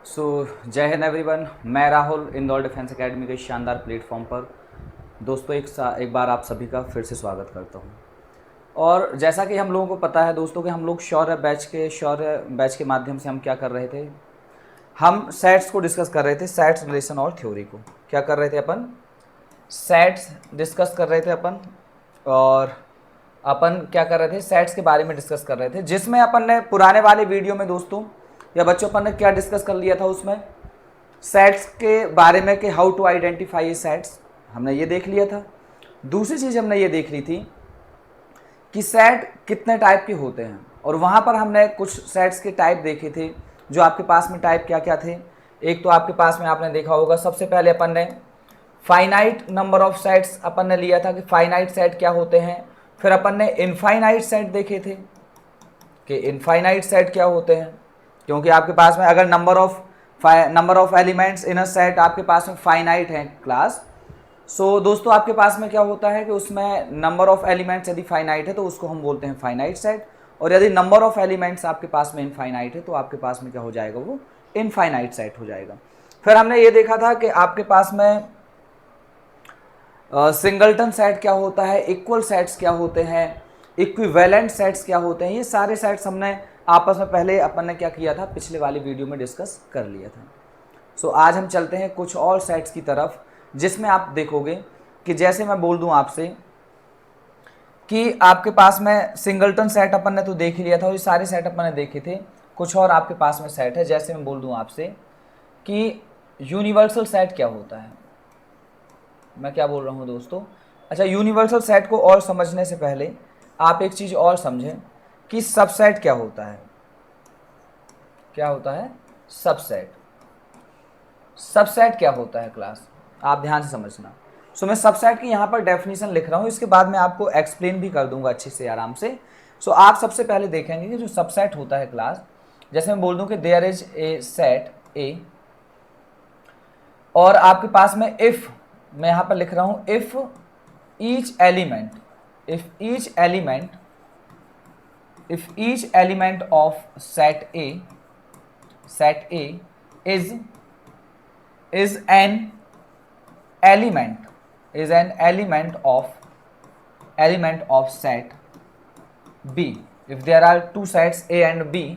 जय हिंद एवरीवन। मैं Rahul Indore defence academy के शानदार प्लेटफॉर्म पर दोस्तों एक बार आप सभी का फिर से स्वागत करता हूं। और जैसा कि हम लोगों को पता है दोस्तों कि हम लोग शौर्य बैच के माध्यम से हम क्या कर रहे थे, हम सेट्स को डिस्कस कर रहे थे, सेट्स रिलेशन और थ्योरी को क्या कर रहे थे अपन, सेट्स डिस्कस कर रहे थे अपन। और अपन क्या कर रहे थे, सेट्स के बारे में डिस्कस कर रहे थे, जिसमें अपन ने पुराने वाले वीडियो में दोस्तों या बच्चों अपन ने क्या डिस्कस कर लिया था, उसमें सेट्स के बारे में कि हाउ टू आइडेंटिफाई ये सेट्स हमने ये देख लिया था। दूसरी चीज़ हमने ये देख ली थी कि सेट कितने टाइप के होते हैं, और वहाँ पर हमने कुछ सेट्स के टाइप देखे थे। जो आपके पास में टाइप क्या क्या थे, एक तो आपके पास में आपने देखा होगा, सबसे पहले अपन ने फाइनाइट नंबर ऑफ सेट्स अपन ने लिया था कि फाइनाइट सेट क्या होते हैं। फिर अपन ने इनफाइनाइट सेट देखे थे कि इनफाइनाइट सेट क्या होते हैं, क्योंकि आपके पास में अगर number of elements in a set आपके पास में फाइनाइट है क्लास। सो दोस्तों आपके पास में क्या होता है कि उसमें नंबर ऑफ एलिमेंट्स यदि फाइनाइट है तो उसको हम बोलते हैं फाइनाइट सेट, और यदि नंबर ऑफ एलिमेंट्स आपके पास में इनफाइनाइट है तो आपके पास में क्या हो जाएगा, वो इनफाइनाइट सेट हो जाएगा। फिर हमने ये देखा था कि आपके पास में सिंगलटन सेट क्या होता है, इक्वल सेट्स क्या होते हैं, इक्विवेलेंट सेट्स क्या होते हैं। ये सारे सेट्स हमने आपस में पहले अपन ने क्या किया था, पिछले वाली वीडियो में डिस्कस कर लिया था। सो आज हम चलते हैं कुछ और सेट्स की तरफ, जिसमें आप देखोगे कि जैसे मैं बोल दूं आपसे कि आपके पास में सिंगलटन सेट अपन ने तो देख ही लिया था, और ये सारे सेट अपन ने देखे थे। कुछ और आपके पास में सेट है, जैसे मैं बोल दूं आपसे कि यूनिवर्सल सेट क्या होता है। मैं क्या बोल रहा हूँ दोस्तों, अच्छा, यूनिवर्सल सेट को और समझने से पहले आप एक चीज़ और समझें कि सबसेट क्या होता है। क्या होता है सबसेट? सबसेट क्या होता है क्लास, आप ध्यान से समझना। सो मैं सबसेट की यहाँ पर डेफिनेशन लिख रहा हूँ, इसके बाद मैं आपको एक्सप्लेन भी कर दूंगा अच्छे से आराम से। सो आप सबसे पहले देखेंगे कि जो सबसेट होता है क्लास, जैसे मैं बोल दूं कि there is a set A, और आपके पास में इफ, मैं यहाँ पर लिख रहा हूँ if each element of set A is an element of set B. If there are two sets A and B,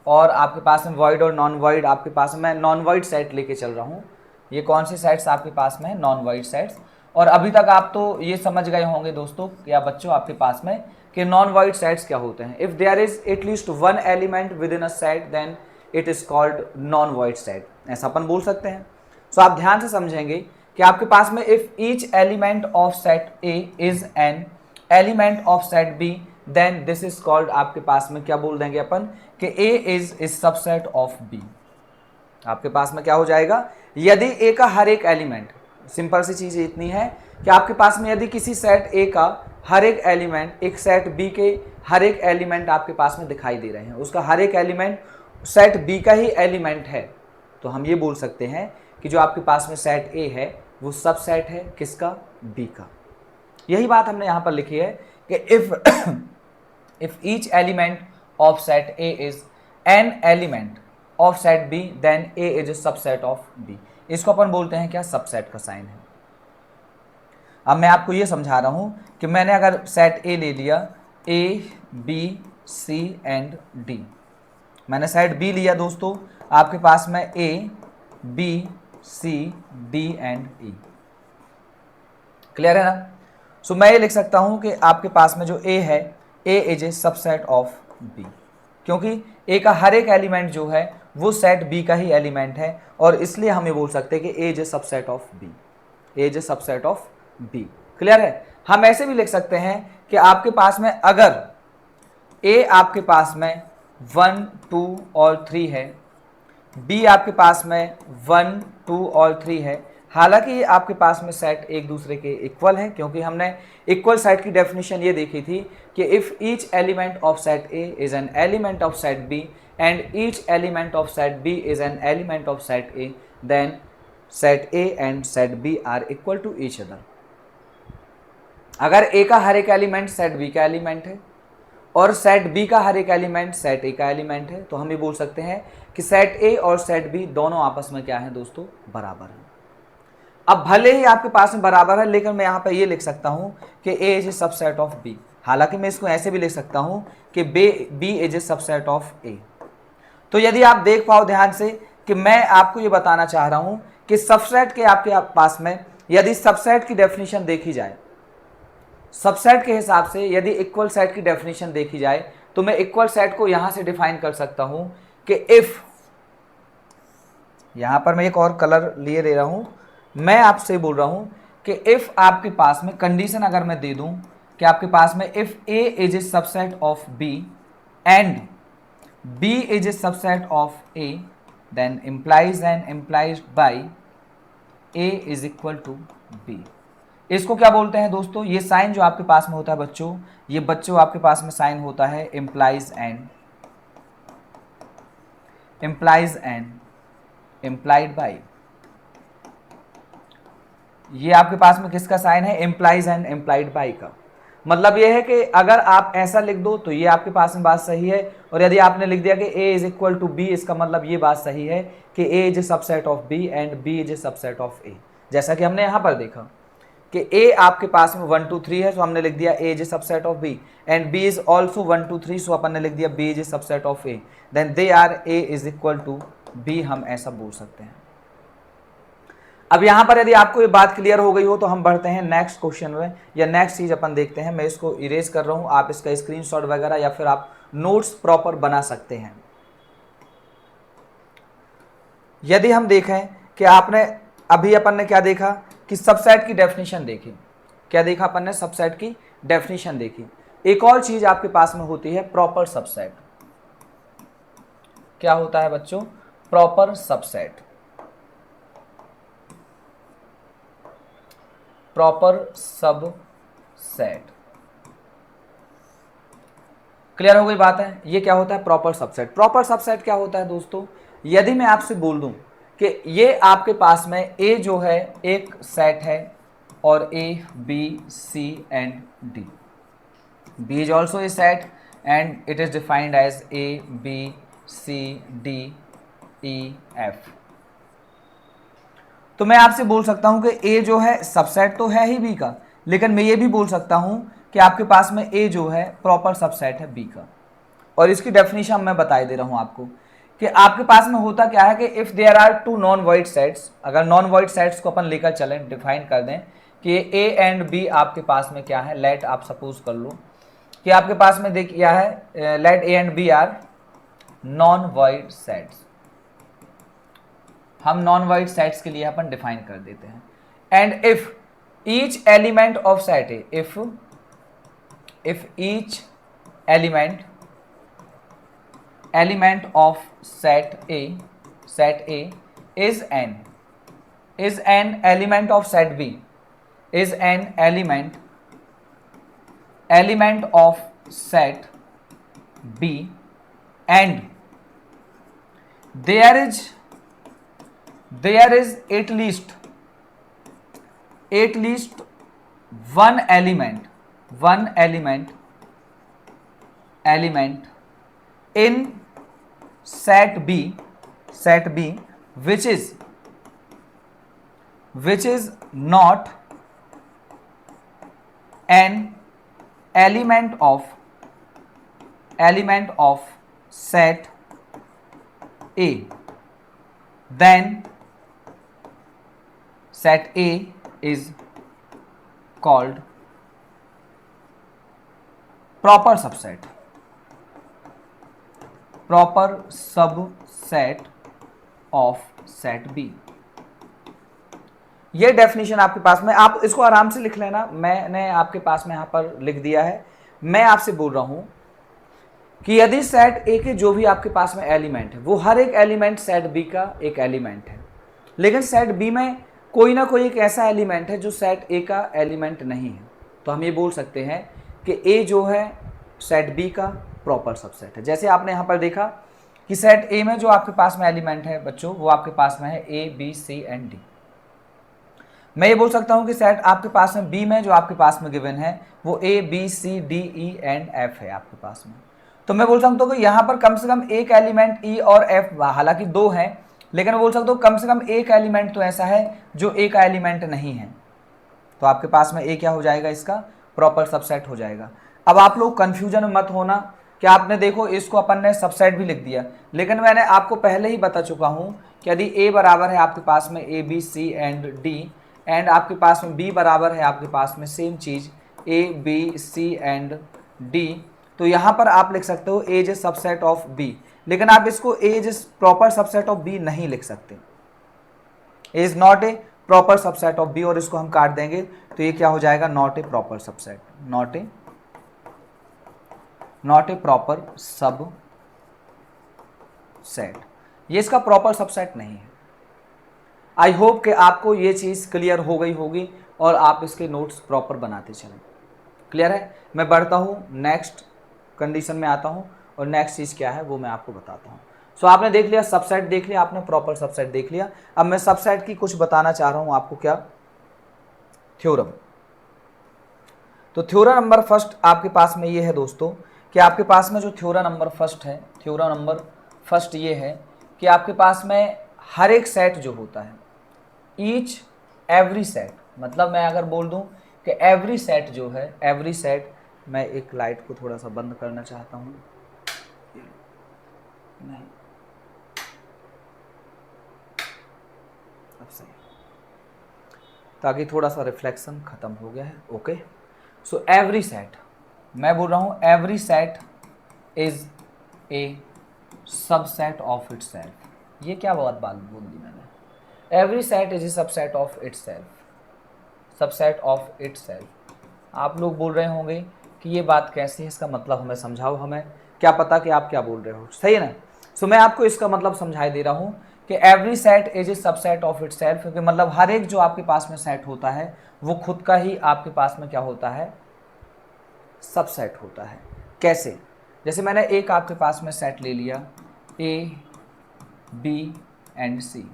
और आपके पास में void और नॉन void, आपके पास में मैं नॉन void सेट लेके चल रहा हूँ। ये कौन से सेट्स आपके पास में है, नॉन void सेट्स। और अभी तक आप तो ये समझ गए होंगे दोस्तों या बच्चों आपके पास में कि नॉन void सेट्स क्या होते हैं। If there is at least one element within a set then it is called non void set, ऐसा अपन बोल सकते हैं। सो आप ध्यान से समझेंगे कि आपके पास में if each element of set A is an element of set B, then this is called, आपके पास में क्या बोल देंगे अपन कि A is subset of B. आपके पास में क्या हो जाएगा, यदि ए का हर एक एलिमेंट, सिंपल सी चीज इतनी है कि आपके पास में यदि किसी सेट ए का हर एक एलिमेंट एक सेट बी के हर एक एलिमेंट आपके पास में दिखाई दे रहे हैं, उसका हर एक एलिमेंट सेट बी का ही एलिमेंट है, तो हम ये बोल सकते हैं कि जो आपके पास में सेट ए है वो सबसेट है किसका, बी का। यही बात हमने यहां पर लिखी है कि if each element of set A is an element of set B then A is subset of B. इसको अपन बोलते हैं क्या, सबसेट का साइन है। अब मैं आपको ये समझा रहा हूं कि मैंने अगर सेट ए ले लिया, A B C and D, मैंने सेट बी लिया दोस्तों, आपके पास में A B C D and E, clear है ना। सो मैं ये लिख सकता हूं कि आपके पास में जो ए है, A is a subset of B, क्योंकि ए का हर एक एलिमेंट जो है वो सेट बी का ही एलिमेंट है, और इसलिए हम ये बोल सकते हैं कि A is a subset of B, A is a subset of B, clear है। हम ऐसे भी लिख सकते हैं कि आपके पास में अगर ए आपके पास में 1 2 और 3 है, बी आपके पास में 1 2 और 3 है, हालांकि आपके पास में सेट एक दूसरे के इक्वल है, क्योंकि हमने इक्वल सेट की डेफिनेशन ये देखी थी कि if each element of set A is an element of set B and each element of set B is an element of set A, then set A and set B are equal to each other. अगर A का हर एक element set B का element है और set B का हर एक एलिमेंट सेट ए का एलिमेंट है, तो हम ये बोल सकते हैं कि सेट ए और सेट बी दोनों आपस में क्या है दोस्तों, बराबर है। अब भले ही आपके पास में बराबर है, लेकिन मैं यहाँ पर ये लिख सकता हूँ कि A is a subset of B. हालांकि मैं इसको ऐसे भी लिख सकता हूँ कि B is a subset of A. तो यदि आप देख पाओ ध्यान से कि मैं आपको ये बताना चाह रहा हूँ कि सबसेट के आपके पास में यदि सबसेट की डेफिनेशन देखी जाए, सबसेट के हिसाब से यदि इक्वल सेट की डेफिनेशन देखी जाए, तो मैं इक्वल सेट को यहां से डिफाइन कर सकता हूं कि इफ, यहां पर मैं एक और कलर लिए ले रहा हूं, मैं आपसे बोल रहा हूं कि इफ आपके पास में कंडीशन अगर मैं दे दूं कि आपके पास में if A is a subset of B and B is a subset of A, then implies and implied by a is equal to b। इसको क्या बोलते हैं दोस्तों, ये साइन जो आपके पास में होता है बच्चों, ये बच्चों आपके पास में साइन होता है implies and implied by। ये आपके पास में किसका साइन है, implies and implied by का। मतलब ये है कि अगर आप ऐसा लिख दो तो ये आपके पास में बात सही है, और यदि आपने लिख दिया कि a is equal to B, इसका मतलब ये बात सही है कि a is a subset of b and b is a subset of a। जैसा कि हमने यहाँ पर देखा कि a आपके पास में 1 2 3 है, तो हमने लिख दिया a is a subset of b, and b is also 1 2 3, so अपन ने लिख दिया b is a subset of a, then they are a is equal to b, हम ऐसा बोल सकते हैं। अब यहां पर यदि आपको ये बात क्लियर हो गई हो तो हम बढ़ते हैं नेक्स्ट क्वेश्चन में, या नेक्स्ट चीज अपन देखते हैं। मैं इसको इरेज कर रहा हूं, आप इसका स्क्रीनशॉट वगैरह या फिर आप नोट्स प्रॉपर बना सकते हैं। यदि हम देखें कि आपने अभी अपन ने क्या देखा कि सबसेट की डेफिनेशन देखी, क्या देखा अपन ने, सबसेट की डेफिनेशन देखी। एक और चीज आपके पास में होती है प्रॉपर सबसेट। क्या होता है बच्चों, proper subset. Proper subset, clear हो गई बात है। ये क्या होता है, प्रॉपर सबसेट। प्रॉपर सबसेट क्या होता है दोस्तों, यदि मैं आपसे बोल दूं कि ये आपके पास में ए जो है एक सेट है और A B C and D, B is also a set and it is defined as A B C D E F. तो मैं आपसे बोल सकता हूं कि ए जो है सबसेट तो है ही बी का, लेकिन मैं ये भी बोल सकता हूं कि आपके पास में ए जो है प्रॉपर सबसेट है बी का। और इसकी डेफिनेशन मैं बता दे रहा हूं आपको कि आपके पास में होता क्या है कि if there are two non void sets, अगर नॉन वॉइड सेट्स को अपन लेकर चलें, डिफाइन कर दें कि ए एंड बी आपके पास में क्या है, लेट आप सपोज कर लो कि आपके पास में देख क्या है, let A and B are non void sets. हम नॉन वॉइड सेट्स के लिए अपन डिफाइन कर देते हैं। And if each element of set A, if each element of set A is an element of set B, is an element of set B, and there is at least one element in set B which is not an element of set A, then set A is called proper subset of set B। ये definition आपके पास में, आप इसको आराम से लिख लेना, मैंने आपके पास में यहां पर लिख दिया है। मैं आपसे बोल रहा हूं कि यदि सेट ए के जो भी आपके पास में एलिमेंट है, वो हर एक एलिमेंट सेट बी का एक एलिमेंट है, लेकिन सेट बी में कोई ना कोई एक ऐसा एलिमेंट है जो सेट ए का एलिमेंट नहीं है, तो हम ये बोल सकते हैं कि ए जो है सेट बी का प्रॉपर सबसेट है। जैसे आपने यहाँ पर देखा कि सेट ए में जो आपके पास में एलिमेंट है बच्चों, वो आपके पास में है A B C and D. मैं ये बोल सकता हूँ कि सेट आपके पास में बी में जो आपके पास में गिवन है वो A B C D E and F है आपके पास में। तो मैं बोल सकता हूँ कि यहाँ पर कम से कम एक एलिमेंट ई और एफ, हालांकि दो है, लेकिन मैं बोल सकता हूँ कम से कम एक एलिमेंट तो ऐसा है जो ए का एलिमेंट नहीं है। तो आपके पास में ए क्या हो जाएगा, इसका प्रॉपर सबसेट हो जाएगा। अब आप लोग कंफ्यूजन में मत होना कि आपने देखो इसको अपन ने सबसेट भी लिख दिया, लेकिन मैंने आपको पहले ही बता चुका हूँ कि यदि ए बराबर है आपके पास में A B C and D, and आपके पास में बी बराबर है आपके पास में सेम चीज़ A B C and D, तो यहाँ पर आप लिख सकते हो A is a subset of B, लेकिन आप इसको A is a proper subset of B नहीं लिख सकते, A is not a proper subset of B, और इसको हम काट देंगे तो ये क्या हो जाएगा, not a proper subset, not a proper सब सेट, ये इसका प्रॉपर सबसेट नहीं है। आई होप कि आपको ये चीज़ क्लियर हो गई होगी और आप इसके नोट्स प्रॉपर बनाते चलें। क्लियर है? मैं बढ़ता हूँ, नेक्स्ट कंडीशन में आता हूँ, और नेक्स्ट चीज़ क्या है वो मैं आपको बताता हूँ। सो आपने देख लिया सबसेट, देख लिया आपने, प्रॉपर सबसेट देख लिया। अब मैं सबसेट की कुछ बताना चाह रहा हूँ आपको, क्या, थ्योरम। तो थ्योरम नंबर फर्स्ट आपके पास में ये है दोस्तों कि आपके पास में जो थ्योरम नंबर फर्स्ट है, थ्योरम नंबर फर्स्ट ये है कि आपके पास में हर एक सेट जो होता है, ईच एवरी सेट, मतलब मैं अगर बोल दूं कि एवरी सेट जो है, एवरी सेट, मैं एक लाइट को थोड़ा सा बंद करना चाहता हूं, नहीं अब सही, ताकि थोड़ा सा रिफ्लेक्शन खत्म हो गया है। ओके, सो एवरी सेट, मैं बोल रहा हूं every set is a subset of itself. ये क्या बात बोल दी मैंने, every set is a subset of itself, subset of itself. आप लोग बोल रहे होंगे कि ये बात कैसी है, इसका मतलब हमें समझाओ, हमें क्या पता कि आप क्या बोल रहे हो, सही है ना। सो मैं आपको इसका मतलब समझाई दे रहा हूँ कि every set is a subset of itself, क्योंकि मतलब हर एक जो आपके पास में सेट होता है वो खुद का ही आपके पास में क्या होता है, सबसेट होता है। कैसे, जैसे मैंने एक आपके पास में सेट ले लिया ए बी एंड सी,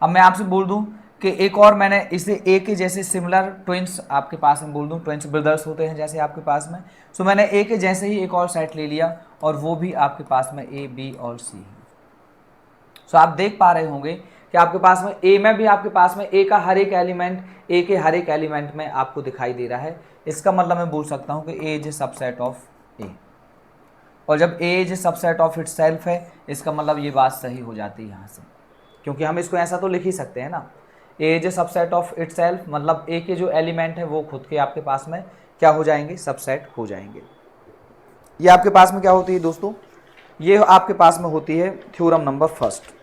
अब मैं आपसे बोल दूं कि एक और मैंने इसे ए के जैसे सिमिलर ट्विंस आपके पास में बोल दूं, ट्विंस ब्रदर्स होते हैं जैसे आपके पास में, सो मैंने ए के जैसे ही एक और सेट ले लिया और वो भी आपके पास में ए बी और सी है। सो आप देख पा रहे होंगे कि आपके पास में ए में भी आपके पास में ए का हर एक एलिमेंट, ए के हर एक एलिमेंट में आपको दिखाई दे रहा है। इसका मतलब मैं बोल सकता हूँ कि A is a subset of A, और जब A is a subset of itself है, इसका मतलब ये बात सही हो जाती है यहाँ से, क्योंकि हम इसको ऐसा तो लिख ही सकते हैं ना, A is a subset of itself, मतलब ए के जो एलिमेंट है वो खुद के आपके पास में क्या हो जाएंगे, सबसेट हो जाएंगे। ये आपके पास में क्या होती है दोस्तों, ये आपके पास में होती है theorem number first.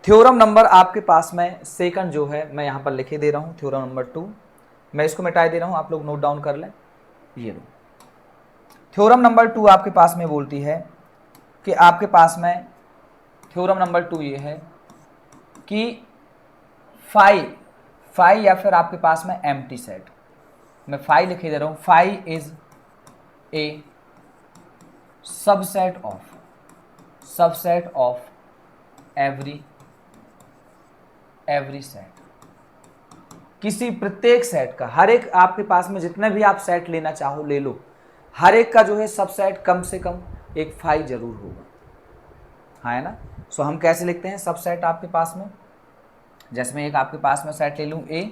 Theorem number आपके पास में सेकंड जो है मैं यहाँ पर लिखे दे रहा हूँ, थ्योरम नंबर 2, मैं इसको मिटाई दे रहा हूँ, आप लोग नोट डाउन कर लें। ये लो, थ्योरम नंबर 2 आपके पास में बोलती है कि आपके पास में थ्योरम नंबर 2 ये है कि फाई या फिर आपके पास में एम्प्टी सेट, मैं फाई लिखे दे रहा हूँ, phi is a subset of every set. किसी प्रत्येक सेट का, हर एक आपके पास में जितने भी आप सेट लेना चाहो ले लो, हर एक का जो है सबसेट कम से कम एक फाई जरूर होगा, हाँ है ना। सो हम कैसे लिखते हैं सबसेट आपके पास में, जैसे मैं एक आपके पास में सेट ले लूँ ए,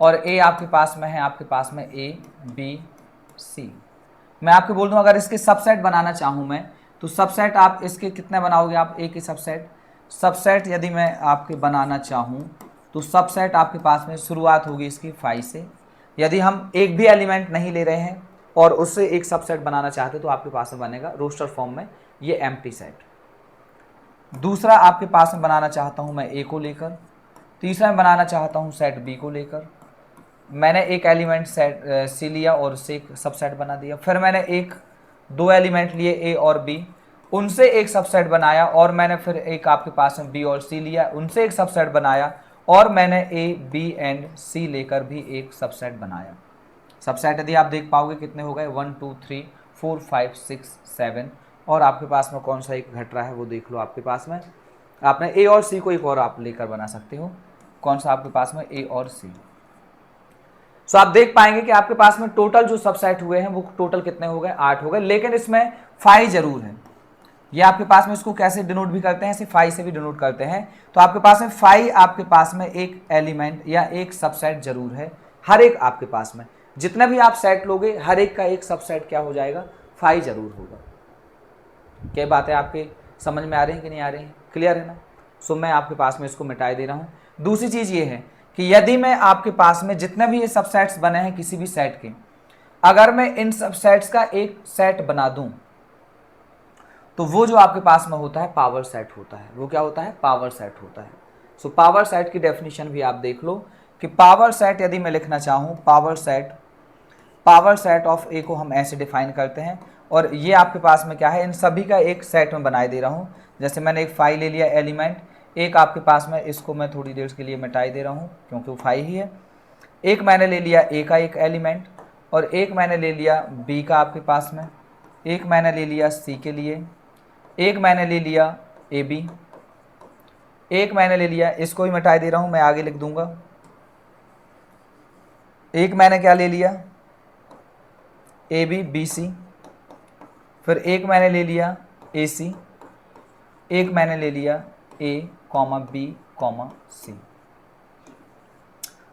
और ए आपके पास में है आपके पास में ए बी सी, मैं आपको बोल दूं अगर इसके सबसेट बनाना चाहूँ मैं, तो सबसेट आप इसके कितने बनाओगे आप, ए के सबसेट यदि मैं आपके बनाना चाहूँ तो सबसेट आपके पास में शुरुआत होगी इसकी 5 से। यदि हम एक भी एलिमेंट नहीं ले रहे हैं और उससे एक सबसेट बनाना चाहते तो आपके पास में बनेगा रोस्टर फॉर्म में ये एम्प्टी सेट। दूसरा आपके पास में बनाना चाहता हूँ मैं ए को लेकर, तीसरा मैं बनाना चाहता हूँ सेट बी को लेकर, मैंने एक एलिमेंट सेट सी लिया और उससे एक सबसेट बना दिया, फिर मैंने एक दो एलिमेंट लिए ए और बी, उनसे एक सबसेट बनाया, और मैंने फिर एक आपके पास में बी और सी लिया, उनसे एक सबसेट बनाया, और मैंने ए बी एंड सी लेकर भी एक सबसेट बनाया। सबसेट यदि आप देख पाओगे कितने हो गए, 1 2 3 4 5 6 7, और आपके पास में कौन सा एक घट रहा है वो देख लो। आपके पास में आपने ए और सी को एक और आप लेकर बना सकते हो, कौन सा आपके पास में ए और सी। सो आप देख पाएंगे कि आपके पास में टोटल जो सबसेट हुए हैं वो टोटल कितने हो गए, 8 हो गए, लेकिन इसमें फाई जरूर है। ये आपके पास में इसको कैसे डिनोट भी करते हैं, ऐसे फाई से भी डिनोट करते हैं। तो आपके पास में फाई आपके पास में एक एलिमेंट या एक सबसेट जरूर है, हर एक आपके पास में जितना भी आप सेट लोगे हर एक का एक सबसेट क्या हो जाएगा, फाई जरूर होगा। क्या बात है आपके समझ में आ रही है कि नहीं आ रही है, क्लियर है ना। सो मैं आपके पास में इसको मिटाई दे रहा हूँ। दूसरी चीज ये है कि यदि मैं आपके पास में जितने भी ये सबसेट्स बने हैं किसी भी सेट के, अगर मैं इन सबसेट्स का एक सेट बना दूं तो वो जो आपके पास में होता है पावर सेट होता है। वो क्या होता है, पावर सेट होता है। सो पावर सेट की डेफिनेशन भी आप देख लो कि पावर सेट यदि मैं लिखना चाहूँ, पावर सेट ऑफ ए को हम ऐसे डिफाइन करते हैं। और ये आपके पास में क्या है, इन सभी का एक सेट में बनाए दे रहा हूँ। जैसे मैंने एक फाई ले लिया एलिमेंट, एक आपके पास में इसको मैं थोड़ी देर के लिए मिटाई दे रहा हूँ क्योंकि वो फाई ही है। एक मैंने ले लिया ए का एक एलिमेंट, और एक मैंने ले लिया बी का आपके पास में, एक मैंने ले लिया सी के लिए, एक मैंने ले लिया ए बी, एक मैंने ले लिया, इसको ही मिटाई दे रहा हूँ मैं आगे लिख दूंगा, एक मैंने क्या ले लिया ए बी बी सी, फिर एक मैंने ले लिया ए सी, एक मैंने ले लिया ए कॉमा बी कॉमा सी।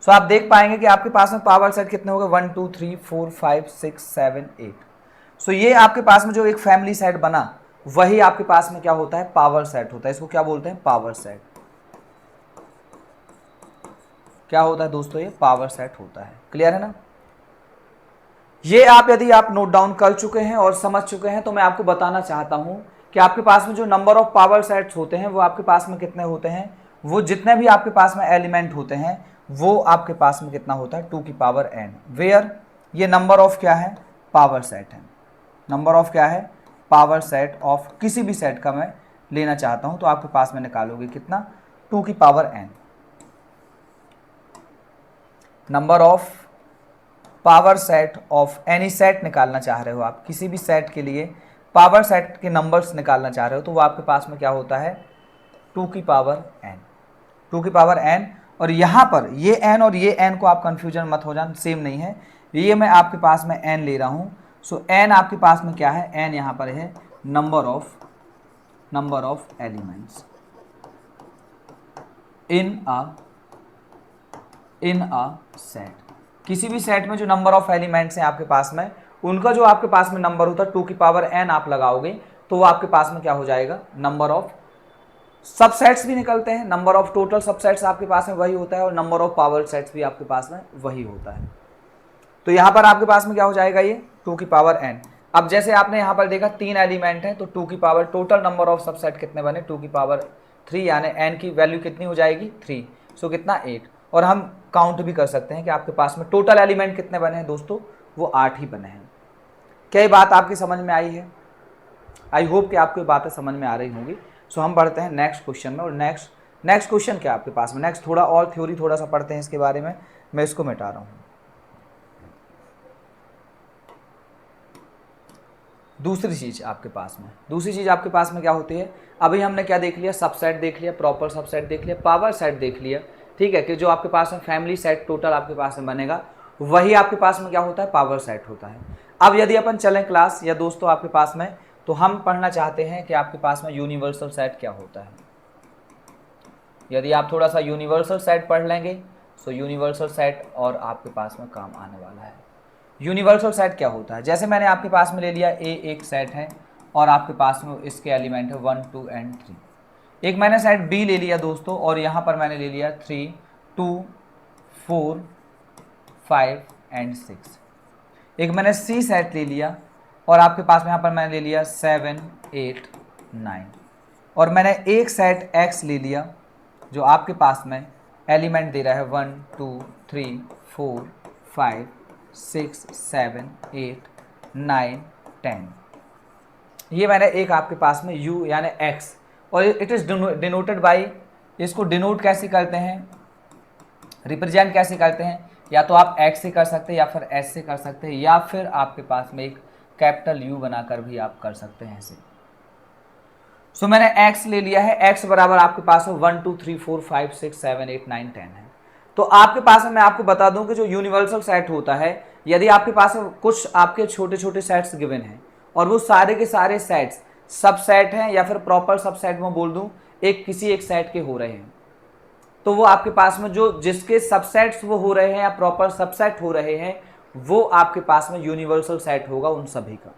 सो आप देख पाएंगे कि आपके पास में पावर सेट कितने हो गए, 1 2 3 4 5 6 7 8। सो ये आपके पास में जो एक फैमिली सेट बना वही आपके पास में क्या होता है, पावर सेट होता है। इसको क्या बोलते हैं, पावर सेट। क्या होता है दोस्तों, ये पावर सेट होता है। क्लियर है ना। ये आप यदि आप नोट डाउन कर चुके हैं और समझ चुके हैं तो मैं आपको बताना चाहता हूं कि आपके पास में जो नंबर ऑफ पावर सेट्स होते हैं वो आपके पास में कितने होते हैं, वो जितने भी आपके पास में एलिमेंट होते हैं वो आपके पास में कितना होता है, 2 की पावर n। वेयर ये नंबर ऑफ क्या है, पावर सेट है। नंबर ऑफ क्या है, पावर सेट ऑफ किसी भी सेट का मैं लेना चाहता हूं तो आपके पास में निकालोगे कितना, 2 की power n। Number of power set of any set निकालना चाह रहे हो आप, किसी भी सेट के लिए पावर सेट के नंबर्स निकालना चाह रहे हो तो वो आपके पास में क्या होता है, 2 की पावर n। 2 की पावर n, और यहाँ पर ये n और ये n को आप कंफ्यूजन मत हो जाना, सेम नहीं है। ये मैं आपके पास में n ले रहा हूँ। सो n आपके पास में क्या है, n यहाँ पर है number of elements in a set. किसी भी सेट में जो नंबर ऑफ एलिमेंट्स हैं आपके पास में, उनका जो आपके पास में नंबर होता है 2 की पावर n आप लगाओगे तो वो आपके पास में क्या हो जाएगा, नंबर ऑफ सबसेट्स भी निकलते हैं, नंबर ऑफ टोटल सबसेट्स आपके पास में वही होता है और नंबर ऑफ पावर सेट्स भी आपके पास में वही होता है। तो यहाँ पर आपके पास में क्या हो जाएगा, ये 2 की पावर n। अब जैसे आपने यहाँ पर देखा 3 एलिमेंट हैं तो 2 की power total number of subset कितने बने, 2 की पावर 3, यानी n की वैल्यू कितनी हो जाएगी, 3। सो कितना, 8। और हम काउंट भी कर सकते हैं कि आपके पास में टोटल एलिमेंट कितने बने हैं दोस्तों, वो 8 ही बने हैं। क्या ये बात आपकी समझ में आई है, आई होप कि आपको ये बातें समझ में आ रही होंगी। सो हम बढ़ते हैं नेक्स्ट क्वेश्चन में। और नेक्स्ट क्वेश्चन क्या आपके पास में, नेक्स्ट थोड़ा और थ्योरी थोड़ा सा पढ़ते हैं इसके बारे में, मैं इसको मिटा रहा हूँ। दूसरी चीज़ आपके पास में क्या होती है, अभी हमने क्या देख लिया, सबसेट देख लिया, प्रॉपर सबसेट देख लिया, पावर सेट देख लिया, ठीक है, कि जो आपके पास में फैमिली सेट टोटल आपके पास में बनेगा वही आपके पास में क्या होता है, पावर सेट होता है। अब यदि अपन चलें क्लास या दोस्तों आपके पास में, तो हम पढ़ना चाहते हैं कि आपके पास में यूनिवर्सल सेट क्या होता है। यदि आप थोड़ा सा यूनिवर्सल सेट पढ़ लेंगे तो यूनिवर्सल सेट और आपके पास में काम आने वाला है। यूनिवर्सल सेट क्या होता है, जैसे मैंने आपके पास में ले लिया ए एक सेट है और आपके पास में इसके एलिमेंट है 1 2 एंड 3। एक मैंने सेट बी ले लिया दोस्तों और यहाँ पर मैंने ले लिया 3 2 4 5 एंड 6। एक मैंने सी सेट ले लिया और आपके पास में यहाँ पर मैंने ले लिया 7 8 9। और मैंने एक सेट एक्स ले लिया जो आपके पास में एलिमेंट दे रहा है 1 2 3 4 5 6 7 8 9 10। ये मैंने एक आपके पास में u यानी x, और इट इज़ डिनोटेड बाई, इसको डिनोट कैसे करते हैं, रिप्रेजेंट कैसे करते हैं, या तो आप x से कर सकते हैं या फिर s से कर सकते हैं या फिर आपके पास में एक कैपिटल U बनाकर भी आप कर सकते हैं ऐसे। सो मैंने x ले लिया है, x बराबर आपके पास में 1 2 3 4 5 6 7 8 9 10 है। तो आपके पास में मैं आपको बता दूं कि जो यूनिवर्सल सेट होता है, यदि आपके पास में कुछ आपके छोटे छोटे सेट्स गिवन हैं और वो सारे के सारे सेट्स सबसेट हैं या फिर प्रॉपर सबसेट में बोल दूं एक किसी एक सेट के हो रहे हैं, तो वो आपके पास में जो जिसके सबसेट्स वो हो रहे हैं या प्रॉपर सबसेट हो रहे हैं, वो आपके पास में यूनिवर्सल सेट होगा उन सभी का।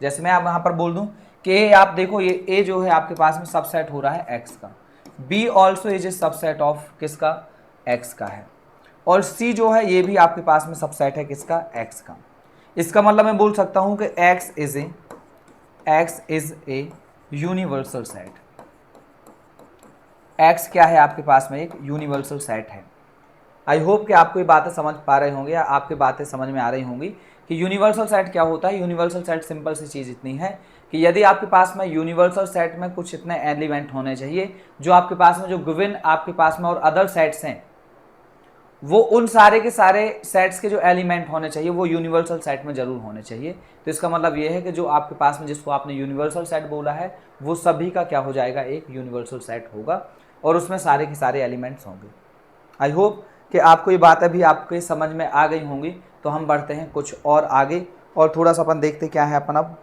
जैसे मैं आप यहां पर बोल दूं कि आप देखो ये ए जो है आपके पास में सबसेट हो रहा है एक्स का, B also is a subset of किसका, एक्स का है, और सी जो है ये भी आपके पास में सबसेट है किसका, एक्स का। इसका मतलब मैं बोल सकता हूं कि x is a universal set. X क्या है आपके पास में, एक यूनिवर्सल सेट है। आई होप कि आपको ये बातें समझ पा रहे होंगे या आपकी बातें समझ में आ रही होंगी कि यूनिवर्सल सेट क्या होता है। यूनिवर्सल सेट सिंपल सी चीज़ इतनी है कि यदि आपके पास में यूनिवर्सल सेट में कुछ इतने एलिमेंट होने चाहिए जो आपके पास में जो गिवन आपके पास में और अदर सेट्स हैं, वो उन सारे के सारे सेट्स के जो एलिमेंट होने चाहिए वो यूनिवर्सल सेट में जरूर होने चाहिए। तो इसका मतलब ये है कि जो आपके पास में जिसको आपने यूनिवर्सल सेट बोला है वो सभी का क्या हो जाएगा, एक यूनिवर्सल सेट होगा और उसमें सारे के सारे एलिमेंट्स होंगे। आई होप कि आपको ये बात अभी आपके समझ में आ गई होंगी। तो हम बढ़ते हैं कुछ और आगे और थोड़ा सा अपन देखते क्या है। अपन अब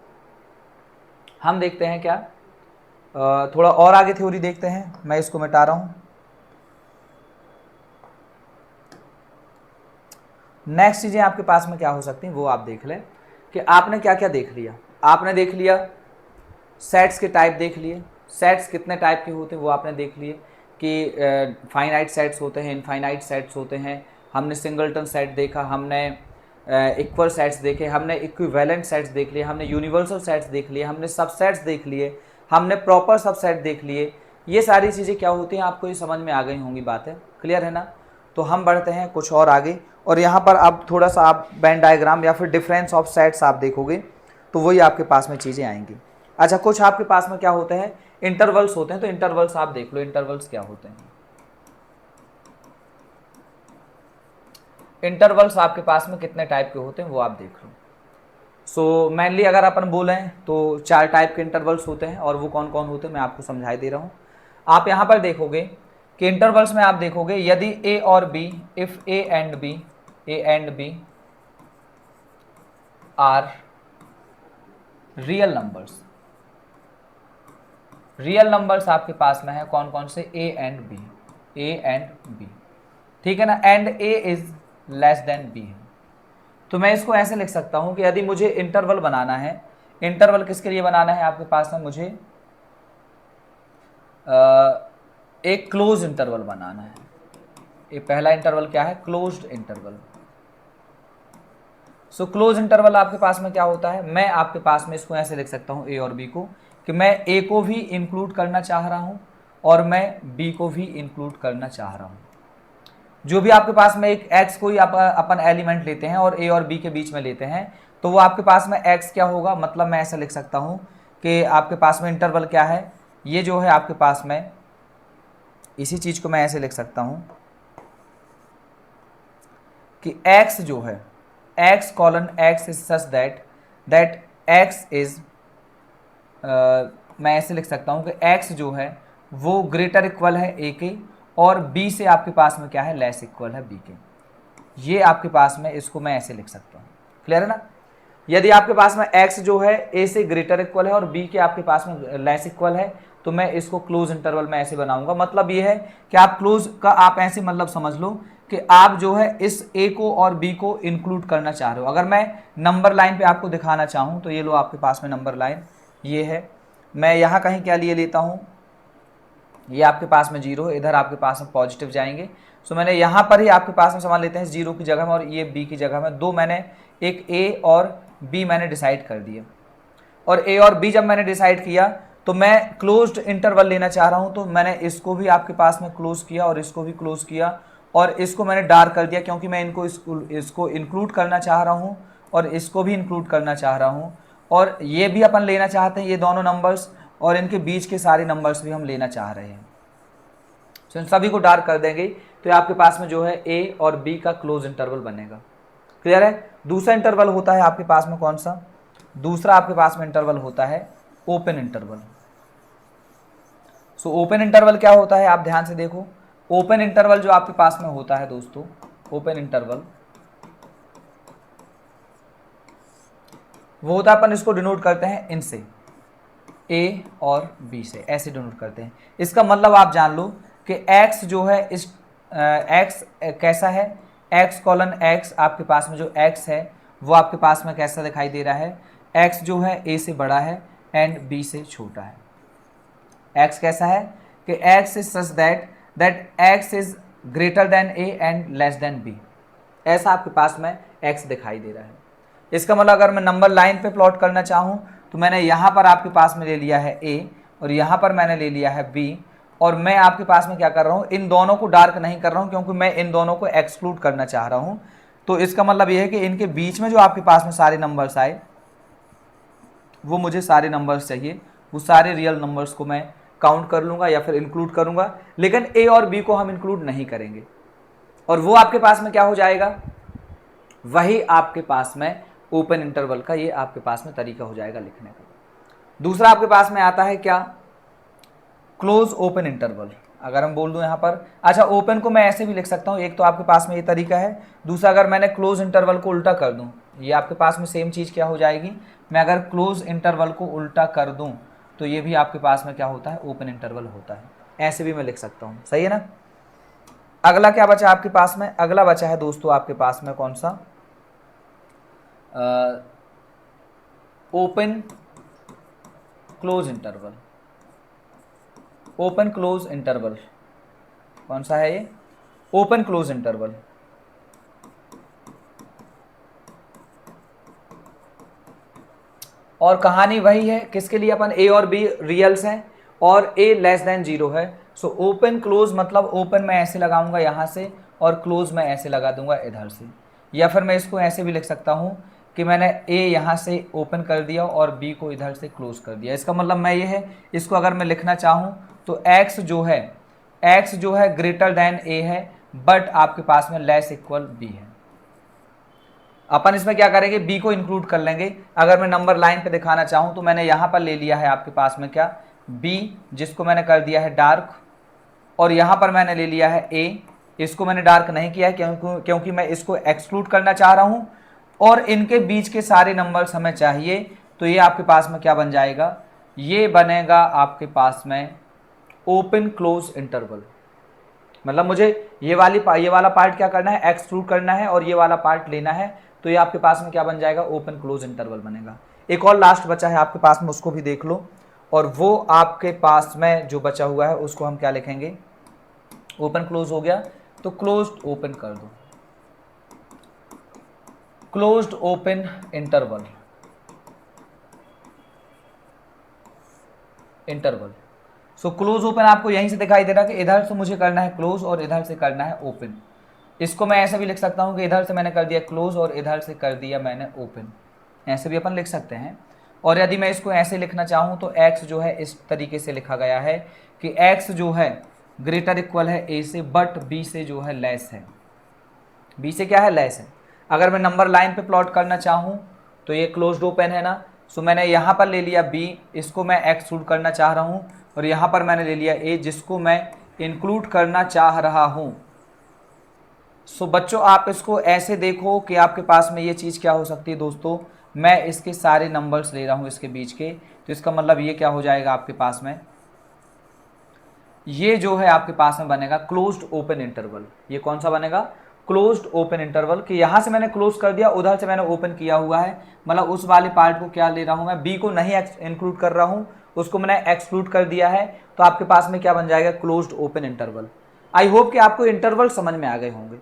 हम देखते हैं क्या, थोड़ा और आगे थ्योरी देखते हैं। मैं इसको मिटा रहा हूँ। नेक्स्ट चीज़ें आपके पास में क्या हो सकती हैं वो आप देख लें कि आपने क्या क्या देख लिया। आपने देख लिया सेट्स के टाइप देख लिए, सेट्स कितने टाइप के होते हैं वो आपने देख लिए कि फाइनाइट सेट्स होते हैं, इनफाइनाइट सेट्स होते हैं। हमने सिंगलटन सेट देखा, हमने इक्वल सेट्स देखे, हमने इक्विवेलेंट सेट्स देख लिए, हमने यूनिवर्सल सेट्स देख लिए, हमने सबसेट्स देख लिए, हमने प्रॉपर सबसेट देख लिए। ये सारी चीज़ें क्या होती हैं आपको ये समझ में आ गई होंगी, बातें क्लियर है ना। तो हम बढ़ते हैं कुछ और आगे और यहाँ पर अब थोड़ा सा आप वेन डायग्राम या फिर डिफरेंस ऑफ सेट्स आप देखोगे तो वही आपके पास में चीज़ें आएंगी। अच्छा, कुछ आपके पास में क्या होते हैं, इंटरवल्स होते हैं। तो इंटरवल्स आप देख लो, इंटरवल्स क्या होते हैं। इंटरवल्स आपके पास में कितने टाइप के होते हैं वो आप देख लो। सो मेनली अगर अपन बोलें तो 4 टाइप के इंटरवल्स होते हैं और वो कौन कौन होते हैं मैं आपको समझाई दे रहा हूँ। आप यहाँ पर देखोगे कि इंटरवल्स में आप देखोगे यदि ए और B, if A and B are real numbers, real numbers आपके पास में है कौन कौन से, ए एंड बी, ठीक है ना, and A is less than B है। तो मैं इसको ऐसे लिख सकता हूं कि यदि मुझे इंटरवल बनाना है, इंटरवल किसके लिए बनाना है आपके पास में, मुझे एक क्लोज इंटरवल बनाना है। ये पहला इंटरवल क्या है, closed interval. So close interval आपके पास में क्या होता है, मैं आपके पास में इसको ऐसे लिख सकता हूं ए और बी को, कि मैं ए को भी इंक्लूड करना चाह रहा हूं और मैं बी को भी इंक्लूड करना चाह रहा हूं। जो भी आपके पास में एक एक्स कोई अपन एलिमेंट लेते हैं और ए और बी के बीच में लेते हैं तो वो आपके पास में एक्स क्या होगा, मतलब मैं ऐसा लिख सकता हूं कि आपके पास में इंटरवल क्या है, ये जो है आपके पास में, इसी चीज को मैं ऐसे लिख सकता हूं कि एक्स जो है, x colon x is such that x is, मैं ऐसे लिख सकता हूं कि एक्स जो है वो ग्रेटर इक्वल है ए के और बी से आपके पास में क्या है, लेस इक्वल है बी के। ये आपके पास में, इसको मैं ऐसे लिख सकता हूँ, क्लियर है ना। यदि आपके पास में x जो है a से ग्रेटर इक्वल है और b के आपके पास में लेस इक्वल है तो मैं इसको क्लोज इंटरवल में ऐसे बनाऊंगा। मतलब ये है कि आप क्लोज का आप ऐसे मतलब समझ लो कि आप जो है इस a को और b को इंक्लूड करना चाह रहे हो। अगर मैं नंबर लाइन पे आपको दिखाना चाहूँ तो ये लो आपके पास में नंबर लाइन ये है, मैं यहाँ कहीं क्या लिए लेता हूँ, ये आपके पास में 0 है, इधर आपके पास में पॉजिटिव जाएंगे। सो मैंने यहाँ पर ही आपके पास में सामान लेते हैं 0 की जगह में और ये b की जगह में, दो मैंने एक a और b मैंने डिसाइड कर दिया। और a और b जब मैंने डिसाइड किया तो मैं क्लोज्ड इंटरवल लेना चाह रहा हूँ, तो मैंने इसको भी आपके पास में क्लोज किया और इसको भी क्लोज किया और इसको मैंने डार्क कर दिया क्योंकि मैं इसको इंक्लूड करना चाह रहा हूँ और इसको भी इंक्लूड करना चाह रहा हूँ और ये भी अपन लेना चाहते हैं, ये दोनों नंबर्स और इनके बीच के सारे नंबर्स भी हम लेना चाह रहे हैं। तो इन सभी को डार्क कर देंगे तो आपके पास में जो है a और b का क्लोज इंटरवल बनेगा, क्लियर है। दूसरा इंटरवल होता है आपके पास में कौन सा, दूसरा आपके पास में इंटरवल होता है open interval. So open interval क्या होता है आप ध्यान से देखो, ओपन इंटरवल जो आपके पास में होता है दोस्तों, ओपन इंटरवल वो होता है, अपन इसको डिनोट करते हैं इनसे, ए और बी से, ऐसे डिनोट करते हैं। इसका मतलब आप जान लो कि x जो है इस x कैसा है, x कॉलन x आपके पास में जो x है वो आपके पास में कैसा दिखाई दे रहा है, x जो है a से बड़ा है एंड b से छोटा है। x कैसा है कि x is such that x is greater than a and less than b, ऐसा आपके पास में x दिखाई दे रहा है। इसका मतलब अगर मैं नंबर लाइन पे प्लॉट करना चाहूँ तो मैंने यहाँ पर आपके पास में ले लिया है a और यहाँ पर मैंने ले लिया है b, और मैं आपके पास में क्या कर रहा हूँ, इन दोनों को डार्क नहीं कर रहा हूँ क्योंकि मैं इन दोनों को एक्सक्लूड करना चाह रहा हूँ। तो इसका मतलब ये है कि इनके बीच में जो आपके पास में सारे नंबर्स आए वो मुझे सारे नंबर्स चाहिए, वो सारे रियल नंबर्स को मैं काउंट कर लूँगा या फिर इंक्लूड करूँगा, लेकिन a और b को हम इंक्लूड नहीं करेंगे। और वो आपके पास में क्या हो जाएगा, वही आपके पास में ओपन इंटरवल का ये आपके पास में तरीका हो जाएगा लिखने का। दूसरा आपके पास में आता है क्या, क्लोज ओपन इंटरवल। अगर हम बोल दूं यहाँ पर, अच्छा ओपन को मैं ऐसे भी लिख सकता हूँ, एक तो आपके पास में ये तरीका है, दूसरा अगर मैंने क्लोज इंटरवल को उल्टा कर दूं, ये आपके पास में सेम चीज़ क्या हो जाएगी, मैं अगर क्लोज इंटरवल को उल्टा कर दूं तो ये भी आपके पास में क्या होता है, ओपन इंटरवल होता है। ऐसे भी मैं लिख सकता हूँ, सही है ना। अगला क्या बचा आपके पास में, अगला बचा है दोस्तों आपके पास में कौन सा, open close interval. Open close interval कौन सा है ये, ओपन क्लोज इंटरवल। और कहानी वही है, किसके लिए, अपन ए और बी रियल्स हैं और ए लेस देन 0 है। सो ओपन क्लोज मतलब ओपन मैं ऐसे लगाऊंगा यहाँ से और क्लोज मैं ऐसे लगा दूंगा इधर से, या फिर मैं इसको ऐसे भी लिख सकता हूँ कि मैंने ए यहाँ से ओपन कर दिया और बी को इधर से क्लोज कर दिया। इसका मतलब मैं ये है, इसको अगर मैं लिखना चाहूँ तो x जो है ग्रेटर देन ए है बट आपके पास में लेस इक्वल बी है। अपन इसमें क्या करेंगे, b को इंक्लूड कर लेंगे। अगर मैं नंबर लाइन पे दिखाना चाहूँ तो मैंने यहाँ पर ले लिया है आपके पास में क्या, b जिसको मैंने कर दिया है डार्क, और यहाँ पर मैंने ले लिया है a, इसको मैंने डार्क नहीं किया है क्योंकि मैं इसको एक्सक्लूड करना चाह रहा हूँ, और इनके बीच के सारे नंबर्स हमें चाहिए। तो ये आपके पास में क्या बन जाएगा, ये बनेगा आपके पास में ओपन क्लोज इंटरवल। मतलब मुझे ये वाला पार्ट क्या करना है, एक्सक्लूड करना है, और ये वाला पार्ट लेना है। तो ये आपके पास में क्या बन जाएगा, ओपन क्लोज इंटरवल बनेगा। एक और लास्ट बचा है आपके पास में, उसको भी देख लो, और वो आपके पास में जो बचा हुआ है उसको हम क्या लिखेंगे, ओपन क्लोज हो गया तो क्लोज्ड ओपन कर दो, closed open interval. So close open आपको यहीं से दिखाई दे रहा है कि इधर से मुझे करना है क्लोज और इधर से करना है ओपन। इसको मैं ऐसे भी लिख सकता हूँ कि इधर से मैंने कर दिया क्लोज और इधर से कर दिया मैंने ओपन, ऐसे भी अपन लिख सकते हैं। और यदि मैं इसको ऐसे लिखना चाहूँ तो x जो है इस तरीके से लिखा गया है कि x जो है ग्रेटर इक्वल है a से बट b से जो है लेस है, b से क्या है, लेस है। अगर मैं नंबर लाइन पे प्लॉट करना चाहूँ तो ये क्लोज्ड ओपन है ना, सो मैंने यहाँ पर ले लिया b, इसको मैं एक्सक्लूड करना चाह रहा हूँ, और यहाँ पर मैंने ले लिया a जिसको मैं इंक्लूड करना चाह रहा हूँ। सो बच्चों आप इसको ऐसे देखो कि आपके पास में ये चीज़ क्या हो सकती है दोस्तों, मैं इसके सारे नंबर्स ले रहा हूँ इसके बीच के, तो इसका मतलब ये क्या हो जाएगा आपके पास में, ये जो है आपके पास में बनेगा क्लोज्ड ओपन इंटरवल। ये कौन सा बनेगा, क्लोज्ड ओपन इंटरवल, कि यहाँ से मैंने क्लोज कर दिया, उधर से मैंने ओपन किया हुआ है, मतलब उस वाले पार्ट को क्या ले रहा हूँ मैं, बी को नहीं इंक्लूड कर रहा हूँ, उसको मैंने एक्सक्लूड कर दिया है। तो आपके पास में क्या बन जाएगा, क्लोज्ड ओपन इंटरवल। आई होप कि आपको इंटरवल समझ में आ गए होंगे,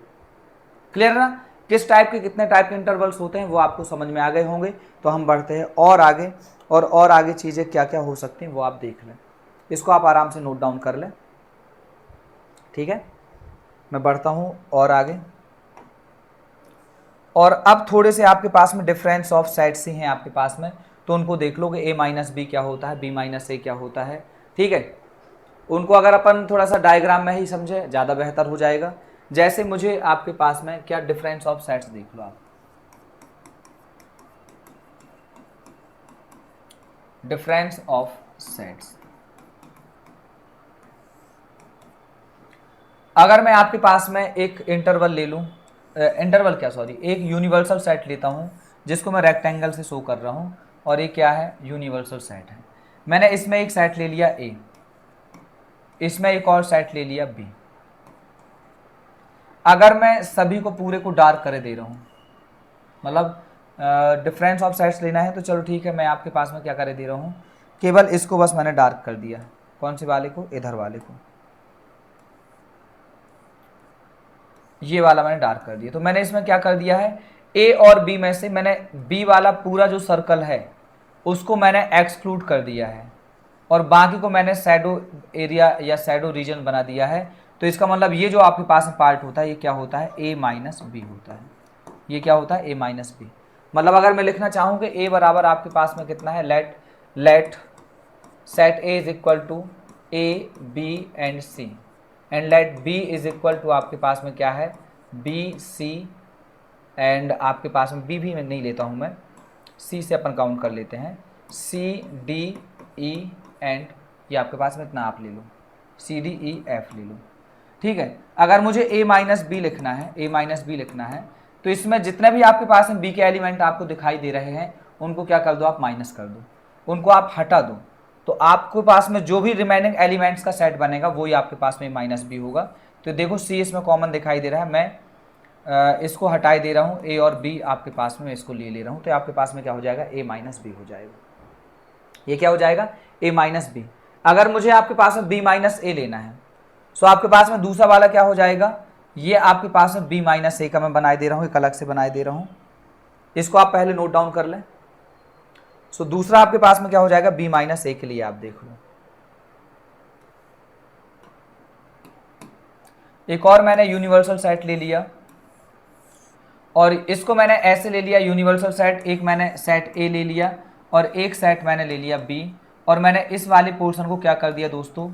क्लियर ना, किस टाइप के कितने टाइप के इंटरवल्स होते हैं वो आपको समझ में आ गए होंगे। तो हम बढ़ते हैं और आगे, और आगे चीज़ें क्या क्या हो सकती हैं वो आप देख लें, इसको आप आराम से नोट डाउन कर लें, ठीक है। मैं बढ़ता हूँ और आगे, और अब थोड़े से आपके पास में डिफरेंस ऑफ सेट्स ही हैं आपके पास में, तो उनको देख लो कि a माइनस बी क्या होता है, b माइनस ए क्या होता है, ठीक है। उनको अगर अपन थोड़ा सा डायग्राम में ही समझे ज़्यादा बेहतर हो जाएगा। जैसे मुझे आपके पास में क्या डिफरेंस ऑफ सेट्स देख लो आप, डिफरेंस ऑफ सेट्स। अगर मैं आपके पास में एक इंटरवल ले लूँ, इंटरवल क्या सॉरी, एक यूनिवर्सल सेट लेता हूँ जिसको मैं रेक्टेंगल से शो कर रहा हूँ, और ये क्या है, यूनिवर्सल सेट है। मैंने इसमें एक सेट ले लिया ए, इसमें एक और सेट ले लिया बी। अगर मैं सभी को पूरे को डार्क करे दे रहा हूँ, मतलब डिफरेंस ऑफ सेट्स लेना है तो चलो ठीक है, मैं आपके पास में क्या करे दे रहा हूँ, केवल इसको बस मैंने डार्क कर दिया। कौन से वाले को, इधर वाले को, ये वाला मैंने डार्क कर दिया। तो मैंने इसमें क्या कर दिया है, ए और बी में से मैंने बी वाला पूरा जो सर्कल है उसको मैंने एक्सक्लूड कर दिया है, और बाकी को मैंने शैडो एरिया या शैडो रीजन बना दिया है। तो इसका मतलब ये जो आपके पास में पार्ट होता है ये क्या होता है, ए माइनस बी होता है। ये क्या होता है, ए माइनस बी। मतलब अगर मैं लिखना चाहूँ कि ए बराबर आपके पास में कितना है, let set A is equal to A B and C, and let B is equal to आपके पास में क्या है, बी सी, एंड आपके पास में बी भी मैं नहीं लेता हूँ, मैं सी से अपन काउंट कर लेते हैं, सी डी ई एंड ये आपके पास में इतना आप ले लो, सी डी ई एफ ले लो। ठीक है, अगर मुझे a माइनस बी लिखना है, a माइनस बी लिखना है, तो इसमें जितने भी आपके पास में b के एलिमेंट आपको दिखाई दे रहे हैं उनको क्या कर दो, आप माइनस कर दो, उनको आप हटा दो। तो आपके पास में जो भी रिमेनिंग एलिमेंट्स का सेट बनेगा वही आपके पास में माइनस बी होगा। तो देखो c इसमें कॉमन दिखाई दे रहा है, मैं इसको हटाई दे रहा हूँ, a और b आपके पास में इसको ले रहा हूँ, तो आपके पास में क्या हो जाएगा, a माइनस बी हो जाएगा। ये क्या हो जाएगा, a माइनस बी। अगर मुझे आपके पास में b माइनस ए लेना है, सो आपके पास में दूसरा वाला क्या हो जाएगा, ये आपके पास में b माइनस ए का मैं बनाए दे रहा हूँ, एक अलग से बनाए दे रहा हूँ, इसको आप पहले नोट डाउन कर लें। सो दूसरा आपके पास में क्या हो जाएगा, b माइनस ए के लिए आप देख लो। एक और मैंने यूनिवर्सल सेट ले लिया, और इसको मैंने ऐसे ले लिया यूनिवर्सल सेट, एक मैंने सेट ए ले लिया और एक सेट मैंने ले लिया बी, और मैंने इस वाले पोर्शन को क्या कर दिया दोस्तों,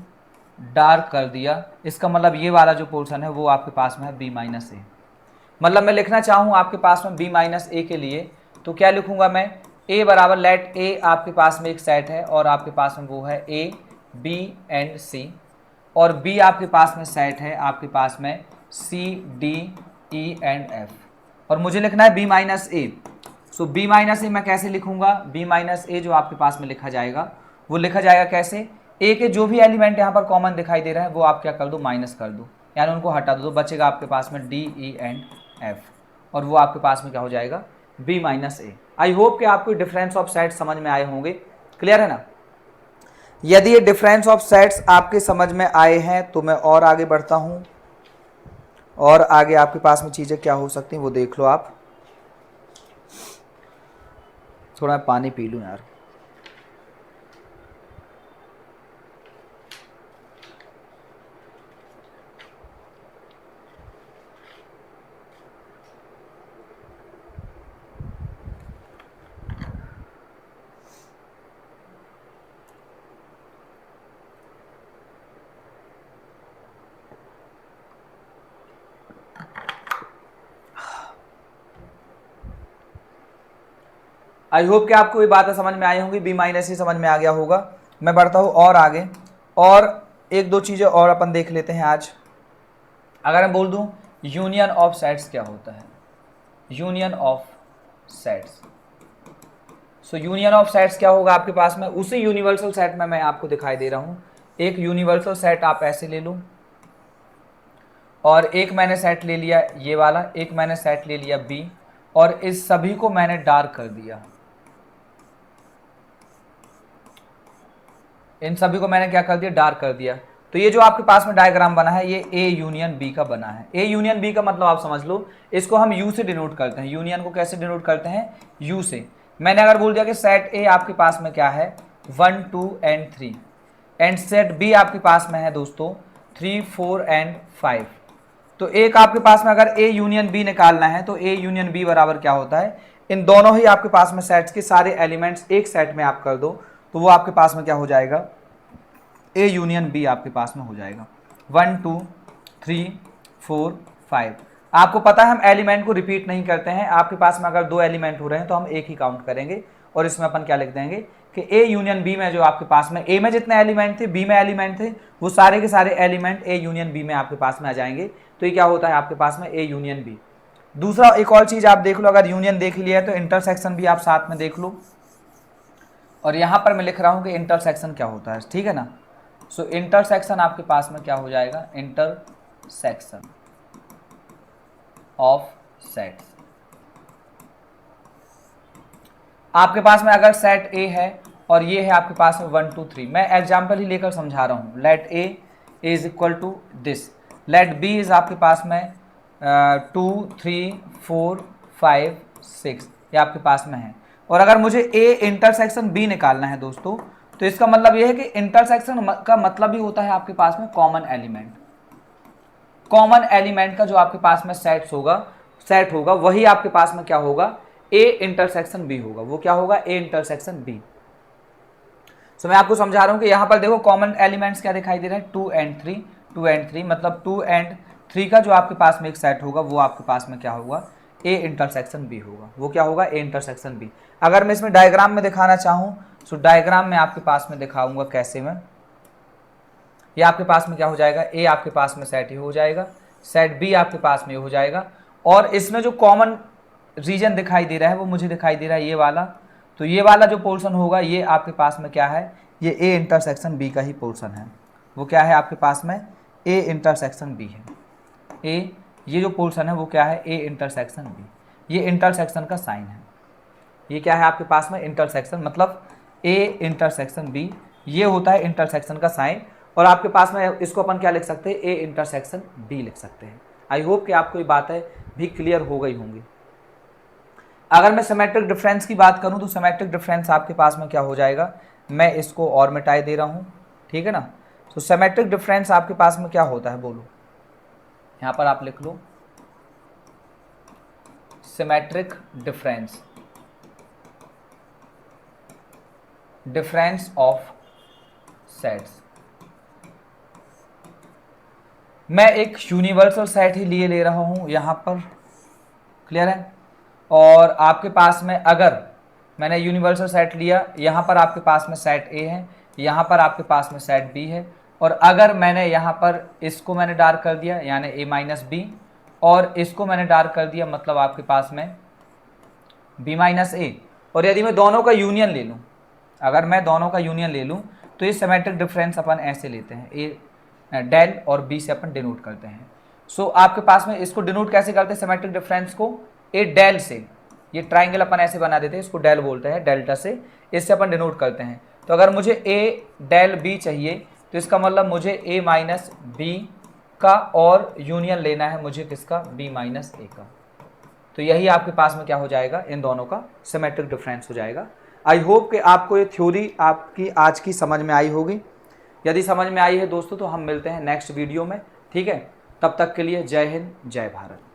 डार्क कर दिया। इसका मतलब ये वाला जो पोर्शन है वो आपके पास में है बी माइनस ए। मतलब मैं लिखना चाहूँ आपके पास में बी माइनस ए के लिए, तो क्या लिखूंगा मैं, ए बराबर लेट ए आपके पास में एक सेट है और आपके पास में वो है ए बी एंड सी, और बी आपके पास में सेट है आपके पास में C D E and F, और मुझे लिखना है B minus A. So B minus A मैं कैसे लिखूंगा, बी माइनस ए जो आपके पास में लिखा जाएगा वो लिखा जाएगा कैसे, ए के जो भी एलिमेंट यहाँ पर कॉमन दिखाई दे रहा है वो आप क्या कर दो, माइनस कर दो, यानी उनको हटा दो, तो बचेगा आपके पास में डी ई एंड एफ, और वो आपके पास में क्या हो जाएगा, B minus A. I hope कि आपको डिफरेंस ऑफ सेट्स समझ में आए होंगे, क्लियर है ना। यदि ये डिफरेंस ऑफ सेट्स आपके समझ में आए हैं तो मैं और आगे बढ़ता हूँ, और आगे आपके पास में चीज़ें क्या हो सकती हैं वो देख लो आप। थोड़ा पानी पी लूँ यार। आई होप कि आपको ये बातें समझ में आई होंगी, बी माइनस ही समझ में आ गया होगा। मैं बढ़ता हूँ और आगे, और एक दो चीज़ें और अपन देख लेते हैं आज। अगर मैं बोल दूँ यूनियन ऑफ सेट्स क्या होता है, union of sets, so union of sets क्या होगा आपके पास में, उसी यूनिवर्सल सेट में मैं आपको दिखाई दे रहा हूँ। एक यूनिवर्सल सेट आप ऐसे ले लो, और एक मैंने सेट ले लिया ये वाला, एक मैंने सेट ले लिया बी, और इस सभी को मैंने डार्क कर दिया। इन सभी को मैंने क्या कर दिया, डार्क कर दिया। तो ये जो आपके पास में डायग्राम बना है ये ए यूनियन बी का बना है। ए यूनियन बी का मतलब आप समझ लो, इसको हम यू से डिनोट करते हैं। यूनियन को कैसे डिनोट करते हैं, यू से। मैंने अगर बोल दिया कि सेट ए आपके पास में क्या है 1 2 एंड 3, एंड सेट बी आपके पास में है दोस्तों 3 4 एंड 5, तो एक आपके पास में अगर ए यूनियन बी निकालना है तो ए यूनियन बी बराबर क्या होता है, इन दोनों ही आपके पास में सेट्स के सारे एलिमेंट्स एक सेट में आप कर दो, तो वो आपके पास में क्या हो जाएगा, ए यूनियन बी आपके पास में हो जाएगा। 1 2 3 4 5। आपको पता है हम एलिमेंट को रिपीट नहीं करते हैं, आपके पास में अगर दो एलिमेंट हो रहे हैं तो हम एक ही काउंट करेंगे, और इसमें अपन क्या लिख देंगे कि ए यूनियन बी में जो आपके पास में ए में जितने एलिमेंट थे बी में एलिमेंट थे वो सारे के सारे एलिमेंट ए यूनियन बी में आपके पास में आ जाएंगे। तो ये क्या होता है आपके पास में ए यूनियन बी। दूसरा एक और चीज आप देख लो, अगर यूनियन देख लिया है तो इंटरसेक्शन भी आप साथ में देख लो। और यहां पर मैं लिख रहा हूं कि इंटरसेक्शन क्या होता है, ठीक है ना। सो इंटरसेक्शन आपके पास में क्या हो जाएगा, इंटरसेक्शन ऑफ सेट्स। आपके पास में अगर सेट ए है और ये है आपके पास में 1 2 3, मैं एग्जांपल ही लेकर समझा रहा हूं। Let A is equal to this, let B is आपके पास में 2 3 4 5 6, ये आपके पास में है। और अगर मुझे ए इंटरसेक्शन बी निकालना है दोस्तों, तो इसका मतलब ये है कि इंटरसेक्शन का मतलब ही होता है आपके पास में कॉमन एलिमेंट। कॉमन एलिमेंट का जो आपके पास में सेट होगा वही आपके पास में क्या होगा, ए इंटरसेक्शन बी होगा। वो क्या होगा, ए इंटरसेक्शन बी। सो मैं आपको समझा रहा हूं कि यहां पर देखो कॉमन एलिमेंट्स क्या दिखाई दे रहा है, 2 and 3 मतलब 2 and 3 का जो आपके पास में एक सेट होगा वो आपके पास में क्या होगा, ए इंटरसेक्शन बी होगा। वो क्या होगा, ए इंटरसेक्शन बी। अगर मैं इसमें डायग्राम में दिखाना चाहूं, सो डायग्राम में आपके पास में दिखाऊंगा कैसे में। ये आपके पास में क्या हो जाएगा, ए आपके पास में सेट ही हो जाएगा, सेट बी आपके पास में हो जाएगा। और इसमें जो कॉमन रीजन दिखाई दे रहा है वो मुझे दिखाई दे रहा है ये वाला। तो ये वाला जो पोर्शन होगा ये आपके पास में क्या है, ये ए इंटरसेक्शन बी का ही पोर्शन है। वो क्या है आपके पास में, ए इंटरसेक्शन बी है। ए ये जो पोर्शन है वो क्या है, ए इंटरसेक्शन बी। ये इंटरसेक्शन का साइन है। ये क्या है आपके पास में, इंटरसेक्शन मतलब ए इंटरसेक्शन बी, ये होता है इंटरसेक्शन का साइन। और आपके पास में इसको अपन क्या लिख सकते हैं, ए इंटरसेक्शन बी लिख सकते हैं। आई होप कि आपको ये बातें भी क्लियर हो गई होंगी। अगर मैं सिमेट्रिक डिफरेंस की बात करूं तो सिमेट्रिक डिफरेंस आपके पास में क्या हो जाएगा, मैं इसको और मिटाई दे रहा हूं, ठीक है ना। तो सिमेट्रिक डिफरेंस आपके पास में क्या होता है बोलो, यहां पर आप लिख लो symmetric difference, difference of sets. मैं एक यूनिवर्सल सेट ही लिए ले रहा हूं यहां पर, क्लियर है। और आपके पास में अगर मैंने यूनिवर्सल सेट लिया, यहाँ पर आपके पास में सेट ए है, यहाँ पर आपके पास में सेट बी है। और अगर मैंने यहाँ पर इसको मैंने डार्क कर दिया यानी ए माइनस बी, और इसको मैंने डार्क कर दिया मतलब आपके पास में बी माइनस ए। और यदि मैं दोनों का यूनियन ले लूँ, अगर मैं दोनों का यूनियन ले लूँ तो ये सिमेट्रिक डिफरेंस अपन ऐसे लेते हैं, ए डेल और बी से अपन डिनोट करते हैं। सो आपके पास में इसको डिनोट कैसे करते हैं सिमेट्रिक डिफरेंस को, ए डेल से। ये ट्राइंगल अपन ऐसे बना देते हैं, इसको डेल बोलते हैं, डेल्टा से इससे अपन डिनोट करते हैं। तो अगर मुझे ए डेल बी चाहिए तो इसका मतलब मुझे ए माइनस बी का और यूनियन लेना है मुझे किसका, बी माइनस ए का। तो यही आपके पास में क्या हो जाएगा, इन दोनों का सिमेट्रिक डिफरेंस हो जाएगा। आई होप कि आपको ये थ्योरी आपकी आज की समझ में आई होगी। यदि समझ में आई है दोस्तों तो हम मिलते हैं नेक्स्ट वीडियो में, ठीक है। तब तक के लिए जय हिंद, जय भारत।